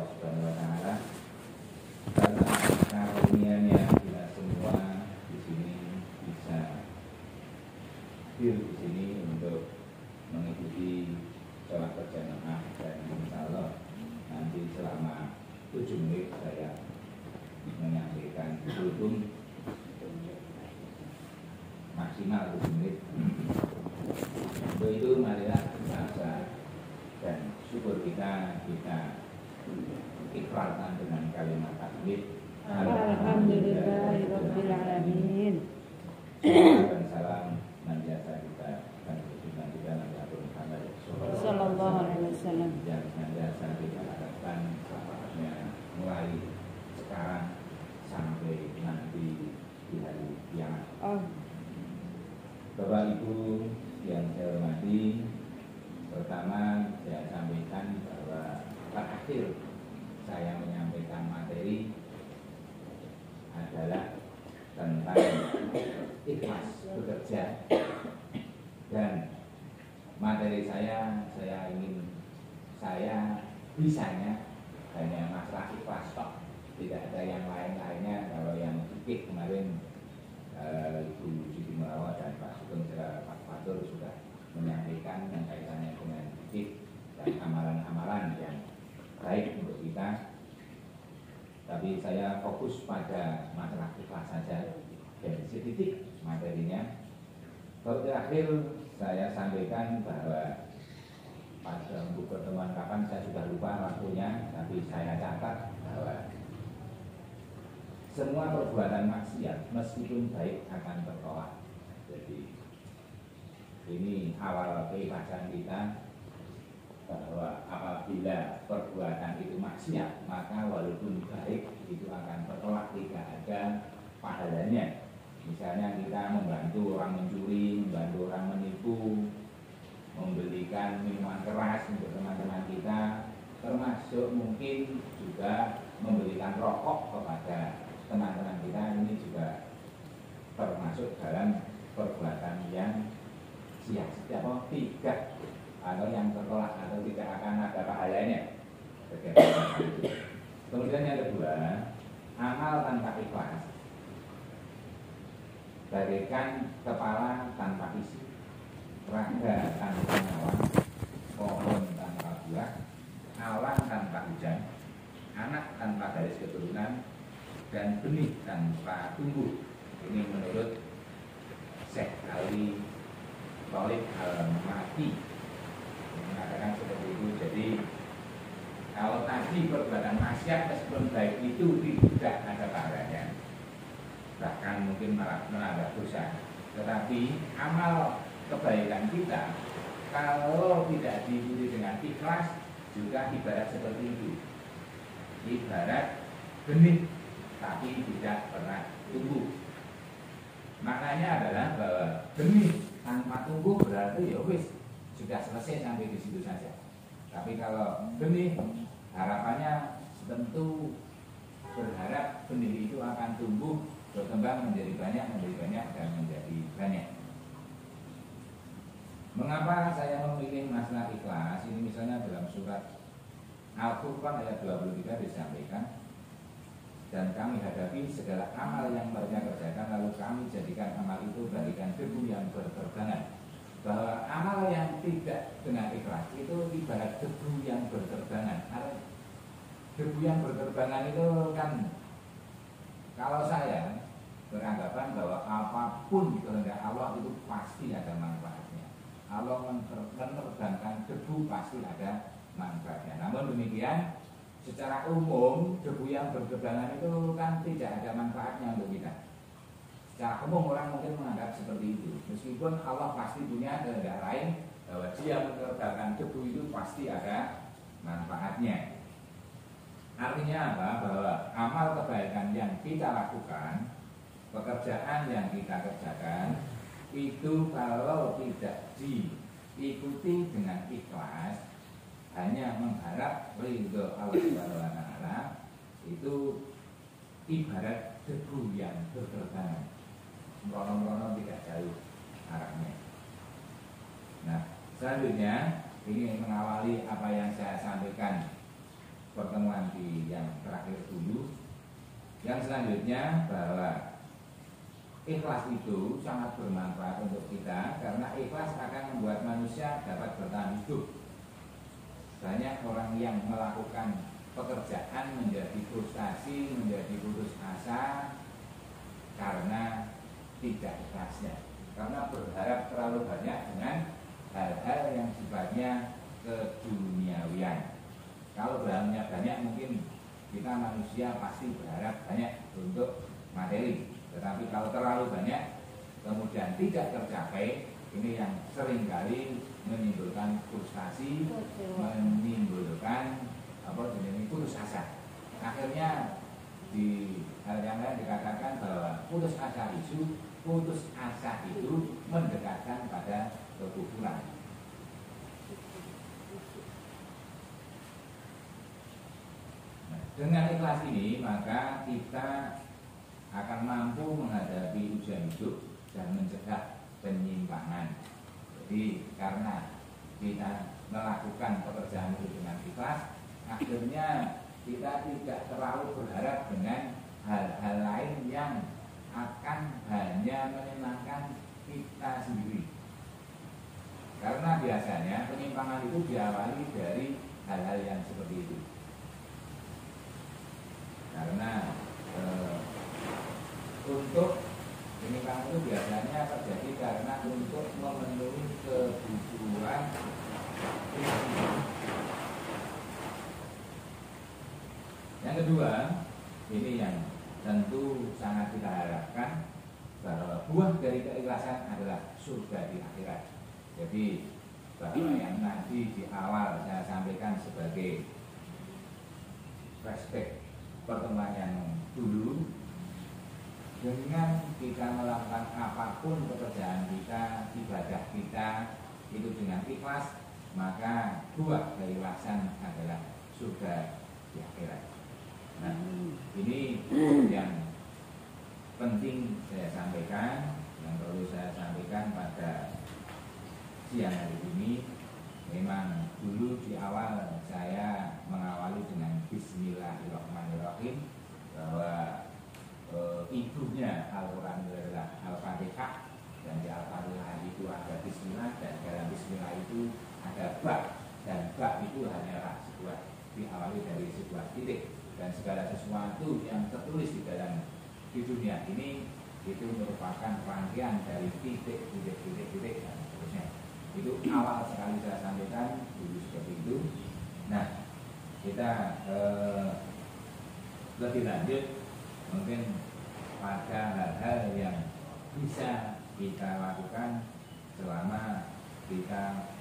Subhanahu wa taala karena karunia-Nya kita semua di sini bisa hadir di sini untuk mengikuti sholat berjamaah, dan insyaallah nanti selama 7 menit saya menyampaikan berhubung maksimal 7 menit. Untuk itu marilah rasa dan syukur kita ikrarkan dengan kalimat takbir. Alhamdulillahirabbil alamin. Dan salam menjasa kita dan kesucian kita Nabi Muhammad sallallahu alaihi wasallam. Yang senantiasa kita harapkan selamanya mulai sekarang sampai nanti di hari kiamat. Bapak Ibu yang saya hormati, pertama saya sampaikan bahwa terakhir saya menyampaikan materi adalah tentang ikhlas bekerja, dan materi saya bisanya hanya masalah ikhlas tok, tidak ada yang lain-lainnya. Kalau yang fikih kemarin Ibu Siti Merawat dan Pak Sugeng Pak Fatur sudah menyampaikan yang kaitannya dengan fikih dan amalan-amalan yang baik untuk kita. Tapi saya fokus pada masalah ikhlas saja dari sedikit materinya. Kalau terakhir saya sampaikan bahwa pada untuk pertemuan kapan saya sudah lupa waktunya, tapi saya catat bahwa semua perbuatan maksiat meskipun baik akan tertolak. Jadi ini awal keikhlasan kita, bahwa apabila perbuatan itu maksiat, maka walaupun baik itu akan tertolak, tidak ada pahalanya. Misalnya kita membantu orang mencuri, membantu orang menipu, membelikan minuman keras untuk teman-teman kita, termasuk mungkin juga membelikan rokok kepada teman-teman kita, ini juga termasuk dalam perbuatan yang sia-sia atau tidak, atau yang tertolak atau tidak akan ada pahalanya. Kemudian yang kedua, amal tanpa ikhlas bagaikan kepala tanpa isi, raga tanpa nyawa, pohon tanpa buah, awan tanpa hujan, anak tanpa garis keturunan, dan benih tanpa tumbuh. Ini menurut Syekh Ali Tholib Al-Mahdi mengatakan seperti itu. Jadi kalau tadi perbuatan maksiat meskipun baik itu tidak ada pahalanya, bahkan mungkin malah menambah dosa. Tetapi amal kebaikan kita kalau tidak diikuti dengan ikhlas juga ibarat seperti itu, ibarat benih tapi tidak pernah tumbuh. Maknanya adalah bahwa benih tanpa tumbuh berarti ya wis sudah selesai sampai di situ saja. Tapi kalau benih, harapannya tentu berharap benih itu akan tumbuh, berkembang menjadi banyak, dan menjadi banyak. Mengapa saya memilih masalah ikhlas? Ini misalnya dalam surat Al-Furqan ayat 23 disampaikan, dan kami hadapi segala amal yang mereka kerjakan, lalu kami jadikan amal itu bagaikan debu yang berterbangan. Bahwa amal yang tidak dengan ikhlas itu ibarat debu yang berterbangan. Debu yang berterbangan itu kan, kalau saya beranggapan bahwa apapun kehendak Allah itu pasti ada manfaatnya. Allah menerbangkan debu pasti ada manfaatnya. Namun demikian, secara umum debu yang berterbangan itu kan tidak ada manfaatnya untuk kita. Secara umum orang mungkin menganggap seperti itu, meskipun Allah pasti punya kehendak lain, bahwa Dia menerbangkan debu itu pasti ada manfaatnya. Artinya apa? Bahwa amal kebaikan yang kita lakukan, pekerjaan yang kita kerjakan, itu kalau tidak diikuti dengan ikhlas, hanya mengharap ridho Allah Subhanahu wa taala, itu ibarat debu yang berterbangan, merono-merono tidak jauh arahnya. Nah, selanjutnya ini mengawali apa yang saya sampaikan pertemuan pertemuan di yang terakhir dulu. Yang selanjutnya bahwa ikhlas itu sangat bermanfaat untuk kita karena ikhlas akan membuat manusia dapat bertahan hidup. Banyak orang yang melakukan pekerjaan menjadi frustasi, menjadi putus asa karena tidak ikhlasnya, karena berharap terlalu banyak dengan hal-hal yang sifatnya keduniawian. Kalau berharapnya banyak, mungkin kita manusia pasti berharap banyak untuk materi. Tetapi kalau terlalu banyak kemudian tidak tercapai, ini yang seringkali menimbulkan frustasi, menimbulkan putus asa. Akhirnya di hal yang lain dikatakan bahwa putus asa itu mendekatkan pada kekufuran. Nah, dengan ikhlas ini maka kita akan mampu menghadapi ujian hidup dan mencegah penyimpangan. Jadi karena kita melakukan pekerjaan itu dengan ikhlas, akhirnya kita tidak terlalu berharap dengan hal-hal lain yang akan hanya menyenangkan kita sendiri. Karena biasanya penyimpangan itu diawali dari hal-hal yang seperti itu. Karena untuk penyimpangan itu biasanya terjadi karena untuk memenuhi kebutuhan yang kedua, ini yang tentu sangat kita harapkan, bahwa buah dari keikhlasan adalah surga di akhirat. Jadi bahwa yang nanti di awal saya sampaikan sebagai flashback pertemuan yang dulu, dengan kita melakukan apapun pekerjaan kita, ibadah kita itu dengan ikhlas, maka buah keikhlasan adalah surga di akhirat. Nah, ini yang penting saya sampaikan, yang perlu saya sampaikan pada siang hari ini. Memang dulu di awal saya mengawali dengan Bismillahirrahmanirrahim, bahwa ibunya Al-Quran adalah Al-Fatihah, dan di Al-Fatihah itu ada Bismillah, dan dalam Bismillah itu ada bak, dan bak itu hanyalah sebuah, diawali dari sebuah titik, dan segala sesuatu yang tertulis di dalam di dunia ini itu merupakan rangkaian dari titik dan seterusnya. Itu awal sekali saya sampaikan dulu seperti itu. Nah, kita lebih lanjut mungkin pada hal-hal yang bisa kita lakukan selama kita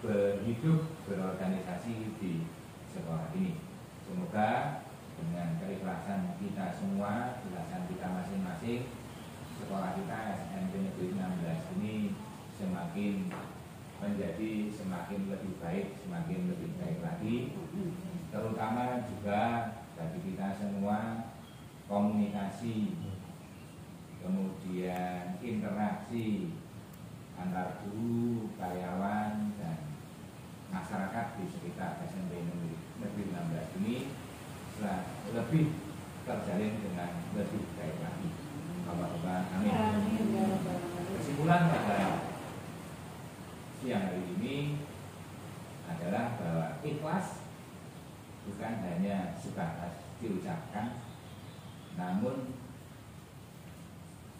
berhidup, berorganisasi di sekolah ini. Semoga dengan keikhlasan kita semua, keikhlasan kita masing-masing, sekolah kita SMP Negeri 16 ini semakin lebih baik, semakin lebih baik lagi. Terutama juga bagi kita semua, komunikasi, kemudian interaksi antar guru, karyawan, dan masyarakat di sekitar SMP Negeri 16 ini lebih terjalin dengan lebih baik lagi. Amin. Kesimpulan pada siang hari ini adalah bahwa ikhlas bukan hanya sebatas diucapkan, namun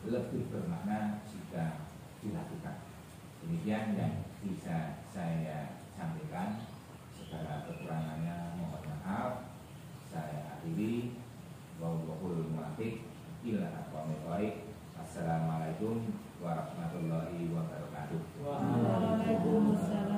lebih bermakna jika dilakukan. Demikian yang bisa saya sampaikan. Segala kekurangannya mohon maaf. Saya akhiri. Wallahul muwaffiq ila aqwamit thoriq. Assalamualaikum warahmatullahi wabarakatuh. Waalaikumsalam.